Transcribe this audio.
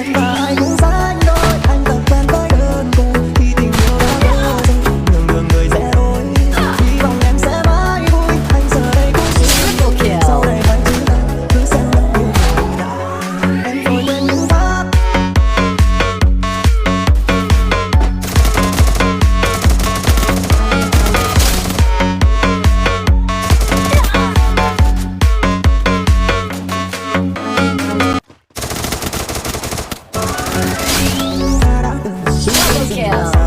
em và ai cũng dáng đôi, anh tập quen với đơn côi khi tình yêu đã vỡ rồi, đường đường người rẽ đôi, hy vọng em sẽ mãi vui, anh giờ đây cũng chỉ sau này phải chúng ta cứ xem lẫn yêu em vội quên những phát. Ta đã từng chia sẻ